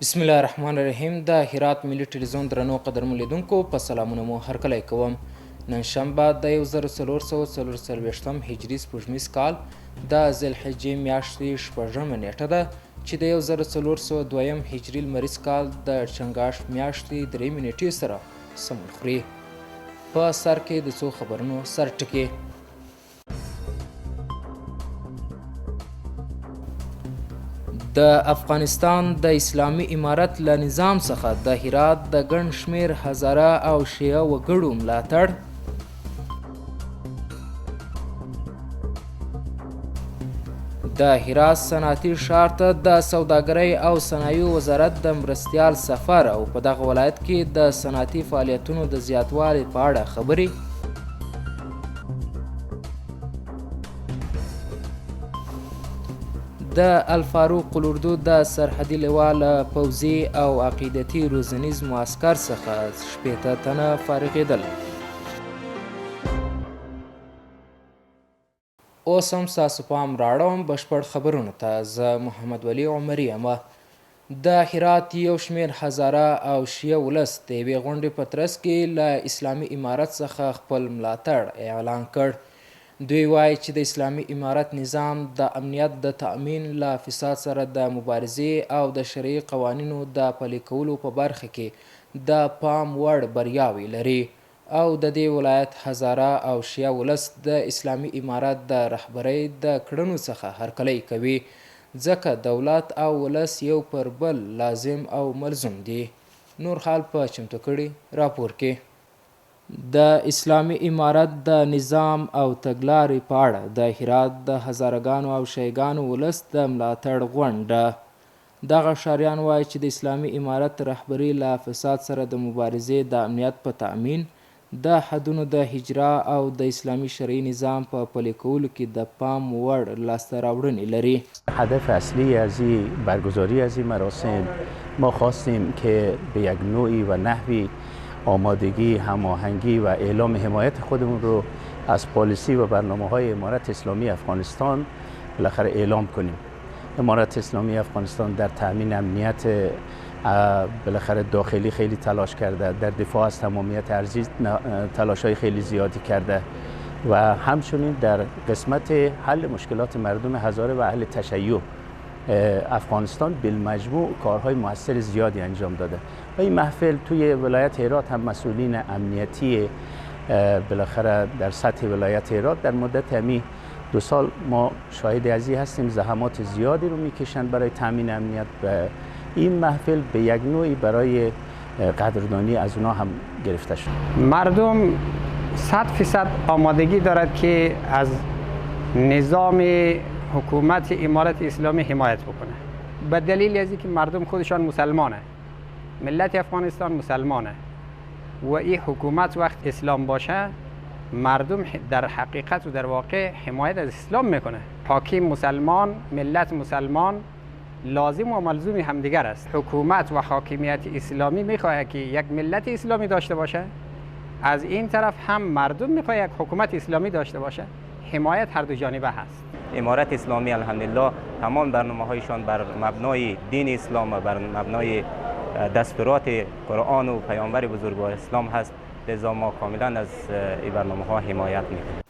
بسم الله الرحمن الرحیم. د هرات ملي ټلویزیون درنو قدرمن لیدونکو په سلامونه مو هرکلی کوم. نن شنبه د 1444 هجري سپوږمیز کال د ذوالحجې میاشتې 6مه نیټه ده چې د 1402 هجري لمریز کال د چنګاښ میاشتې 3 نیټې سره سمون خوري. په سر کې د څو خبرونو سرټکي. د افغانستان د اسلامي امارت له نظام څخه د هرات د ګڼ شمېر هزاره او شیعه وګړو ملاتړ. د هرات صنعتي ښار ته د سوداګرۍ او صنایعو وزارت د مرستیال سفر او په دغه ولایت کې د صنعتي فعالیتونو د زیاتوالي په اړه خبرې. د الفاروق الاردو د سرحدي لوا له پوځي او عقیدتي روزنیز معسکر څخه 80 تنه فارغېدل. اوس هم ستاسو پام راړوم بشپړ خبرونو ته. زه محمد ولی عمري یم. د هرات یو شمېر هزاره او شیعه ولس د یوې غونډې په ترڅ کې له اسلامي امارت څخه خپل ملاتړ اعلان کړ. دوی وایي چې د اسلامي امارت نظام د امنیت د تأمین له فساد سره د مبارزې او د شرعي قوانینو د پلي کولو په برخه کې د پام وړ بریاوې لري او د دې ولایت هزاره او شیعه ولس د اسلامي امارت د رهبرۍ د کړنو څخه هرکلی کوي، ځکه دولت او ولس یو پر بل لازم او ملزوم دي. نور حال په چمتو کړي راپور کې. د اسلامي امارت د نظام او تګلارې په اړه د هرات د هزارهګانو او شیعهګانو ولس د ملاتړ غونډه. دغه ښاریان وایي چې د اسلامي امارت رهبري له فساد سره د مبارزې د امنیت په تأمین، د حدونو د اجرا او د اسلامی شرعی نظام په پلي کولو کې د پام وړ لاسته راوړنې لري. هدف اصلی از برگزاری از این مراسم ما خواستیم که به یک نوعی و نحوی آمادگی، هماهنگی و اعلام حمایت خودمون رو از پالیسی و برنامه‌های امارت اسلامی افغانستان بالاخره اعلام کنیم. امارت اسلامی افغانستان در تأمین امنیت بالاخره داخلی خیلی تلاش کرده، در دفاع از تمامیت ارضی تلاش‌های خیلی زیادی کرده و همچنین در قسمت حل مشکلات مردم هزاره و اهل تشیع افغانستان بالمجموع کارهای موثر زیادی انجام داده و این محفل توی ولایت هرات هم مسئولین امنیتی بالاخره در سطح ولایت هرات در مدت همین 2 سال ما شاهد ازی هستیم زحمات زیادی رو میکشند برای تامین امنیت و این محفل به یک نوعی برای قدردانی از اونا هم گرفته شد. مردم 100% آمادگی دارد که از نظام حکومت امارت اسلامی حمایت بکنه، به دلیل از اینکه مردم خودشان مسلمانه، ملت افغانستان مسلمانه و این حکومت وقت اسلام باشه مردم در حقیقت و در واقع حمایت از اسلام میکنه. حاکم مسلمان، ملت مسلمان لازم و ملزوم همدیگر است. حکومت و حاکمیت اسلامی میخواهد که یک ملت اسلامی داشته باشه، از این طرف هم مردم میخواهد یک حکومت اسلامی داشته باشه. حمایت هر دو جانبه هست. امارت اسلامی الحمدلله تمام برنامه‌هایشان بر مبنای دین اسلام و بر مبنای دستورات قرآن و پیامبر بزرگوار اسلام هست، لذا ما کاملا از این برنامه‌ها حمایت می‌کنیم.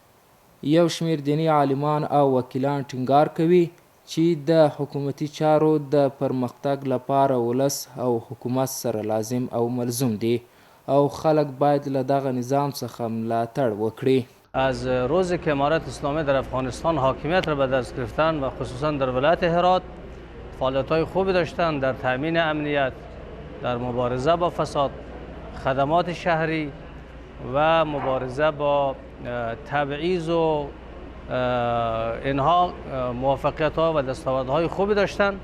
یو شمېر دیني عالمان او وکیلان ټینګار کوي چې د حکومتي چارو د پرمختګ لپاره ولس او حکومت سره لازم او ملزوم دي او خلک باید له دغه نظام څخه ملاتړ وکړي. از روزی که امارت اسلامی در افغانستان حاکمیت را به دست گرفتن و خصوصا در ولایت هرات فعالیت‌های خوبی داشتند در تامین امنیت، در مبارزه با فساد، خدمات شهری و مبارزه با تبعیض و اینها موفقیت‌ها و دستاوردهای خوبی داشتند.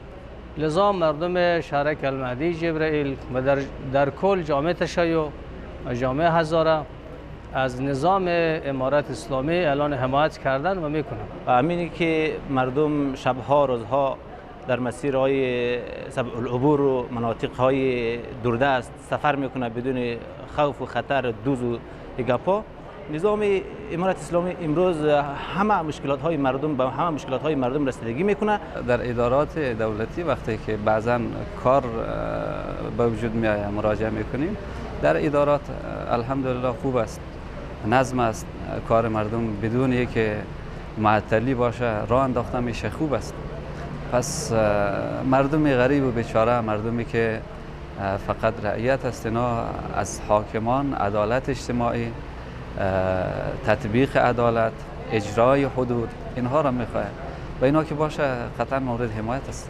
لذا مردم شهرک المهدی جبرائیل و در کل جامعه تشیع و جامعه هزاره از نظام امارت اسلامی اعلان حمایت کردن و میکنن. امینی که مردم شبها روزها در مسیرهای سبع العبور و مناطقهای دوردست سفر میکنه بدون خوف و خطر دوز و گپا نظام امارت اسلامی امروز همه مشکلات های مردم به همه مشکلات های مردم رسیدگی میکنه. در ادارات دولتی وقتی که بعضا کار به وجود میآید مراجعه میکنیم، در ادارات الحمدلله خوب است، نظم است، کار مردم بدون اینکه معطلی باشه راه انداخته میشه، خوب است. پس مردم غریب و بیچاره، مردمی که فقط رعیت است، اینا از حاکمان عدالت اجتماعی، تطبیق عدالت، اجرای حدود، اینها را میخواه و اینا که باشه قطعا مورد حمایت است.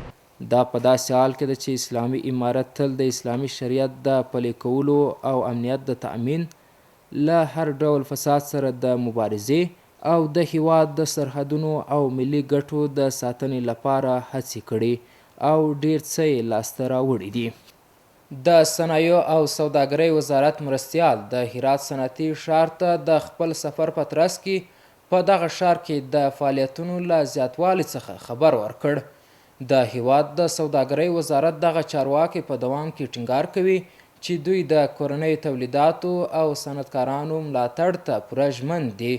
دا په داسې حال کې ده چې اسلامي امارت تل د اسلامي شریعت د پلي کولو او امنیت د تأمین له هر ډول فساد سره د مبارزې او د هیواد د سرحدونو او ملي ګټو د ساتنې لپاره هڅې کړي او ډیر څه یې لاسته راوړي دي. د صنایعو او سوداګرۍ وزارت مرستیال د هرات صنعتي ښار ته د خپل سفر په ترڅ کې په دغه ښار کې د فعالیتونو له زیاتوالي څخه خبر ورکړ. د هیواد د سوداګرۍ وزارت دغه چارواکي په دوام کې ټینګار کوي چې دوی د کورنیو تولیداتو او صنعتکارانو ملاتړ ته پوره ژمن دي.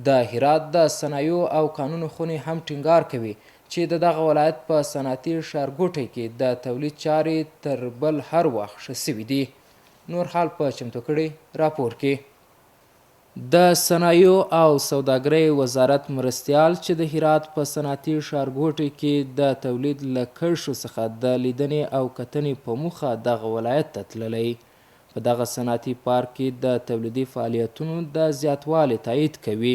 د هرات د صنایعو او کانونو خونې هم ټینګار کوي چې د دغه ولایت په صنعتي ښارګوټي کې د تولید چارې تر بل هر وخت ښه سوي دي. نور حال په چمتو کړي راپور کې. د صنایعو او سوداګرۍ وزارت مرستیال چې د هرات په صنعتي ښارګوټي کې د تولید له کرښو څخه د لیدنې او کتنې په موخه دغه ولایت ته تللی. په دغه صنعتي پارک کې د تولیدي فعالیتونو د زیاتوالي تایید کوي.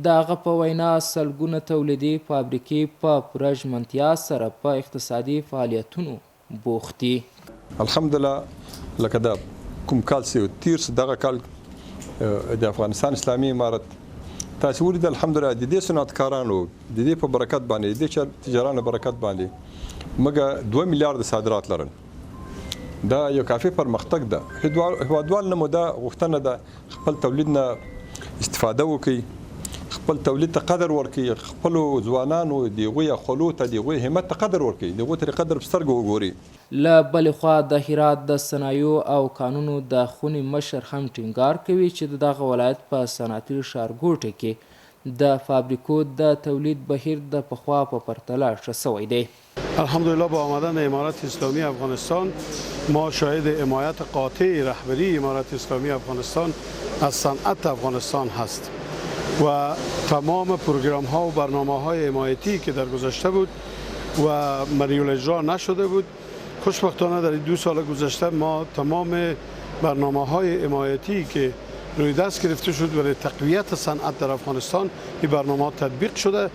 د هغه په وینا سلګونه تولیدي فابریکې په پوره ژمنتیا سره په اقتصادي فعالیتونو بوخت دي. الحمدلله لکه دا کوم کال چې تیر سو دغه کال د افغانستان اسلامي امارت تاسو ولید الحمدلله د دې صنعتکارانو د دې په برکت باندې د تجارانو برکت باندې موږ 2 میلیارډ صادرات لرل. دا یو کافي پرمختګ ده. هیوادوال نه مو دا غوښتنه ده خپل تولید نه استفاده وکړي، خپل تولید ته قدر ورکړي، خپل ځوانانو دغه خلو ته دغه همت ته قدر ورکړي، دغه تر قدر سترګو وګوري. له بلې خوا د هرات د صنایعو او کانونو د خونې مشر هم ټینګار کوي چې دغه ولایت په صنعتي ښارګوټي کې د فابریکو د تولید بهیر د پخوا په پرتله ښه سوی دی. الحمدلله با آمدن امارت اسلامی افغانستان ما شاهد حمایت قاطع رهبری امارت اسلامی افغانستان از صنعت افغانستان هست و تمام پروگرام ها و برنامه های حمایتی که در گذشته بود و مریول اجرا نشده بود، خوشبختانه در 2 سال گذشته ما تمام برنامه های حمایتی که روی دست گرفته شد برای تقویت صنعت در افغانستان این برنامه تطبیق شده.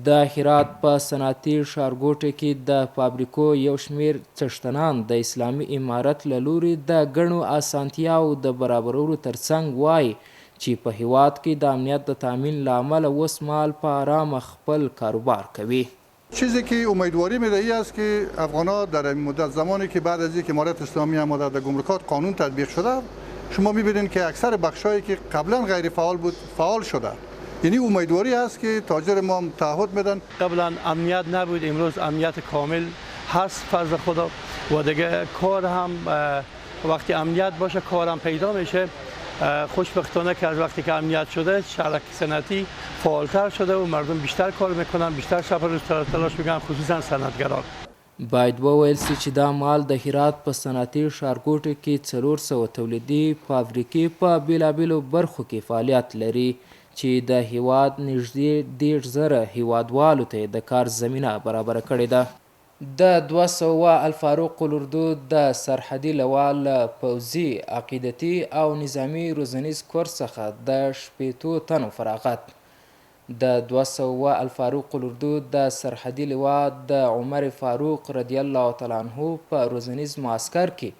د هرات په صنعتي ښارګوټي کې د فابریکو یو شمیر څښتنان د اسلامي امارت له لوري د ګڼو اسانتیاو د برابرولو ترڅنګ وایي چې په هیواد کې د امنیت د تامین له امله اوس مال په آرامه خپل کاروبار کوي. چیزی که امیدواری میده ای است که افغان‌ها در این مدت زمانی که بعد از اینکه امارت اسلامی آمده در گمرکات قانون تطبیق شده، شما می‌بینید که اکثر بخشایی که قبلا غیر فعال بود فعال شده. یعنی امیدواری است که تاجر ما تعهد میدن. قبلا امنیت نبود، امروز امنیت کامل هست فرض خدا و دیگه کار هم وقتی امنیت باشه کارم پیدا میشه. خوشبختانه که از وقتی که امنیت شده شرکت صنعتی فعالتر شده و مردم بیشتر کار میکنن، بیشتر شب روز تلاش میکنن، خصوصا صنعتگران. باید وویل سي چې دا مال د هرات په صنعتي ښارګوټي کې 400 تولیدي فابریکې په بیلابیلو برخو کې فعالیت لري چې د هیواد نږدې 1.5 هیوادوالو ته د کار زمینه برابره کړې ده. د 200 الفاروق الاردو د سرحدي لوا له پوځي عقیدتي او نظامي روزنیز کورس څخه د 80 تنو فراغت. د 200 الفاروق الاردو د سرحدي لوا د عمر فاروق رضی الله تعالی عنه په روزنیز معسکر کې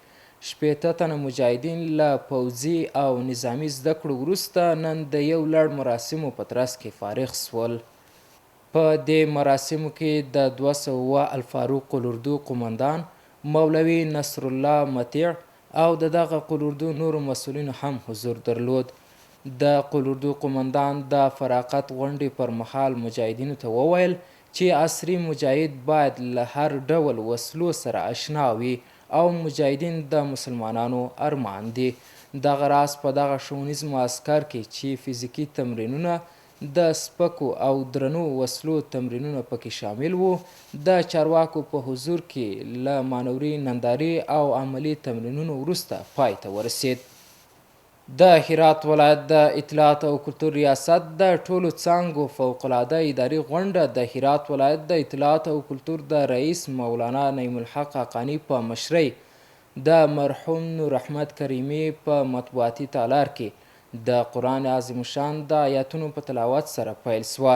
80 تنه مجاهدین له پوځي او نظامي زده کړو وروسته نن د یو لړ مراسمو په ترڅ کې فارغ سول. په دې مراسمو کې د 200 الفاروق الاردو قومندان مولوي نصر الله مطیع او د دغه قلوردو نورو مسؤلینو هم حضور درلود. د قلوردو قومندان د فراغت غونډې پر مهال مجاهدینو ته وویل چې عصري مجاهد باید له هر ډول وسلو سره اشنا وي او مجاهدین د مسلمانانو ارمان دي. دغه راز په دغه ښوونیز معسکر کې چې فزیکي تمرینونه د سپکو او درنو وسلو تمرینونه پکې شامل وو د چارواکو په حضور کې له مانوري نندارې او عملي تمرینونو وروسته پای ته ورسید. د هرات ولایت د اطلاعات او کلتور ریاست د ټولو څانګو فوقالعاده اداري غونډه د هرات ولایت د اطلاعات او کلتور د رئیس مولانا نعیم الحق حقانی په مشرۍ د مرحوم نور احمد کریمي په مطبوعاتي تالار کې د قرآن عظیم شان د آیاتونو په تلاوت سره پیل سوه.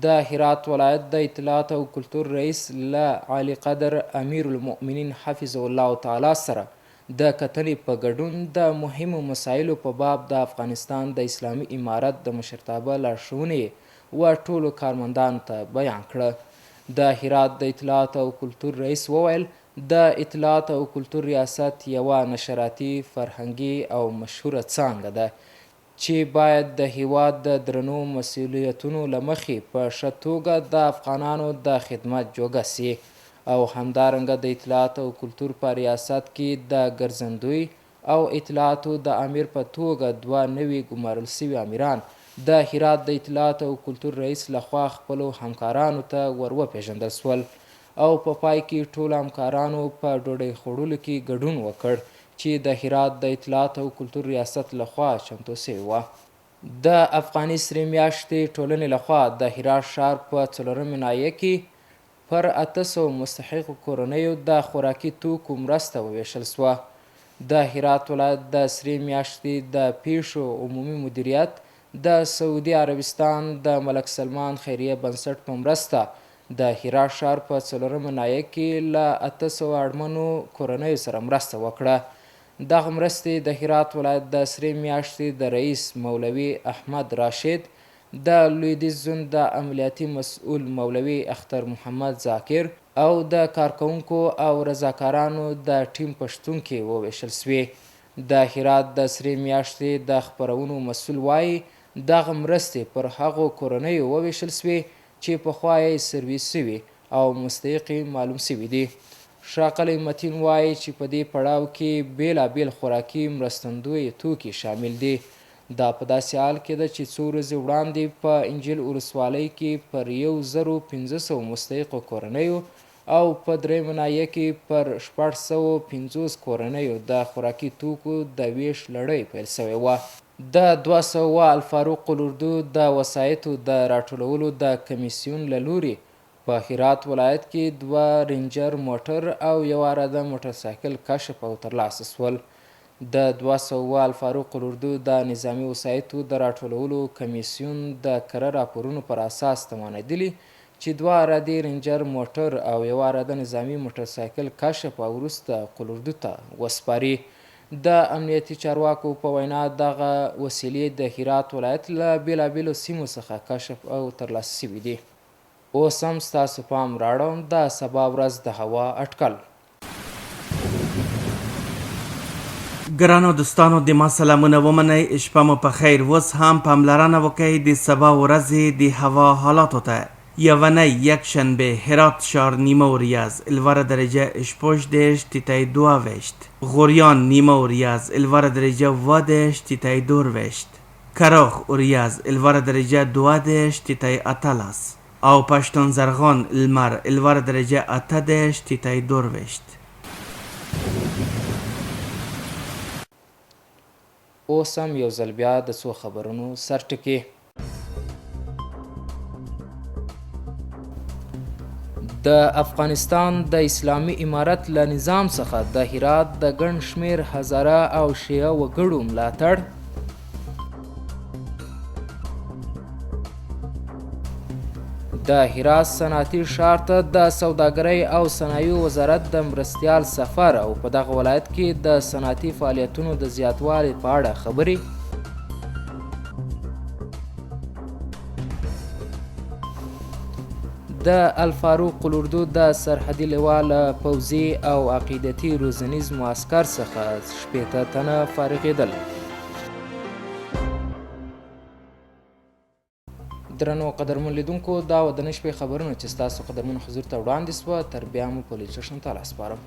د هرات ولایت د اطلاعات او کلتور رئیس له عالی قدر امیر المؤمنین حفظه الله تعالی سره د کتنې په ګډون د مهمو مسایلو په باب د افغانستان د اسلامي امارت د مشرتابه لارښوونې و ټولو کارمندانو ته بیان کړه. د هرات د اطلاعات او کلتور رئیس وویل د اطلاعات او کلتور ریاست یوه نشراتي فرهنګي او مشهوره څانګه ده چې باید د هیواد د درنو مسؤلیتونو له مخې په ښه توګه د افغانانو د خدمت جوګه سي او همدارنګه د اطلاعات او کلتور په ریاست کې د ګرځندوی او اطلاعاتو د امیر په توګه دوه نوي ګمارل سوي امیران د هرات د اطلاعات او کلتور رئیس لخوا خپلو همکارانو ته ور وپېژندل سول او په پای کې ټولو همکارانو په ډوډۍ خوړلو کې ګډون وکړ چې د هرات د اطلاعات او کلتور ریاست لخوا چمتو سوې وه. د افغاني سرې میاشتې ټولنې لخوا د هرات ښار په 4مه ناحیه کې پر 800 مستحقو کورنیو د خوراکي توکو مرسته وویشل سوه. د هرات ولایت د سرې میاشتې د پیښو عمومي مدیریت د سعودي عربستان د ملک سلمان خیریه بنسټ په مرسته د هرات ښار په 4مه ناحیه کې له 800 اړمنو کورنیو سره مرسته وکړه. دغه مرستې د هرات ولایت د سرې میاشتې د رئیس مولوي احمد راشد، د لویدیځ زون د عملیاتي مسؤل مولوي اختر محمد ذاکر او د کارکوونکو او رضاکارانو د ټیم په شتون کې وویشل سوې. د هرات د سرې میاشتې د خپرونو مسؤل وایي دغه مرستې پر هغو کورنیو وویشل سوې چې پخوا یې سرویس سوي او مستحقې معلوم سوي دي. ښاغلی متین وایي چې په دې پړاو کې بیلابیل خوراکي مرستندوی توکي شامل دي. دا په داسې حال کې ده چې څو ورځې وړاندې په انجیل ولسوالۍ کې پر 1500 مستحقو کورنیو او په 3مه ناحیه کې پر 650 کورنیو د خوراکي توکو د ویش لړۍ پیل سوې وه. د 200 الفاروق الاردو د وسایطو د راټولولو د کمیسیون له لوري په هرات ولایت کې 2 رینجر موټر او یو عراده موټرسایکل کشف او ترلاسه سول. د 200 الفاروق الاردو د نظامي وسایطو د راټولولو کمیسیون د کره راپورونو پر اساس تمانیدلي چې 2 عرادې رینجر موټر او یو عراده نظامي موټرسایکل کشف او وروسته قلاردو ته وسپاري. د امنیتي چارواکو په وینا دغه وسیلې د هرات ولایت له بیلابیلو سیمو څخه کشف او ترلاسه سوي دي. اوس هم ستاسو پام راړوم د سبا ورځ د هوا اټکل. ګرانو دوستانو د ما سلامونه ومنئ، شپه مو په خیر. اوس هم پاملرنه وکړئ د سبا ورځې د هوا حالاتو ته. یونۍ یکشنبه هرات شهر نیمه وریاز الوار درجه 18 تیتای 22 غوریان نیمه وریاز الوار درجه 18 تیتای 22 کراخ وریاز الوار درجه 12 تیتای 18 او پشتون زرغان المر الوار درجه 18 تیتای 22. اوس هم یو ځل بیا د څو خبرونو سرټکي. د افغانستان د اسلامي امارت له نظام څخه د هرات د ګڼ شمېر هزاره او شیعه وګړو ملاتړ. د هرات صنعتي ښار ته د سوداګرۍ او صنایعو وزارت د مرستیال سفر او په دغه ولایت کې د صنعتي فعالیتونو د زیاتوالي په اړه خبرې. د الفاروق الاردو د سرحدي لوا له پوځي او عقیدتي روزنیز معسکر څخه 80 تنه فارغېدل. درنو قدرمن لیدونکو دا و د نن شپې خبرونه چې ستاسو قدرمن حضور ته وړاندې سوه. تر بیا مو په لیدو ته سپارم.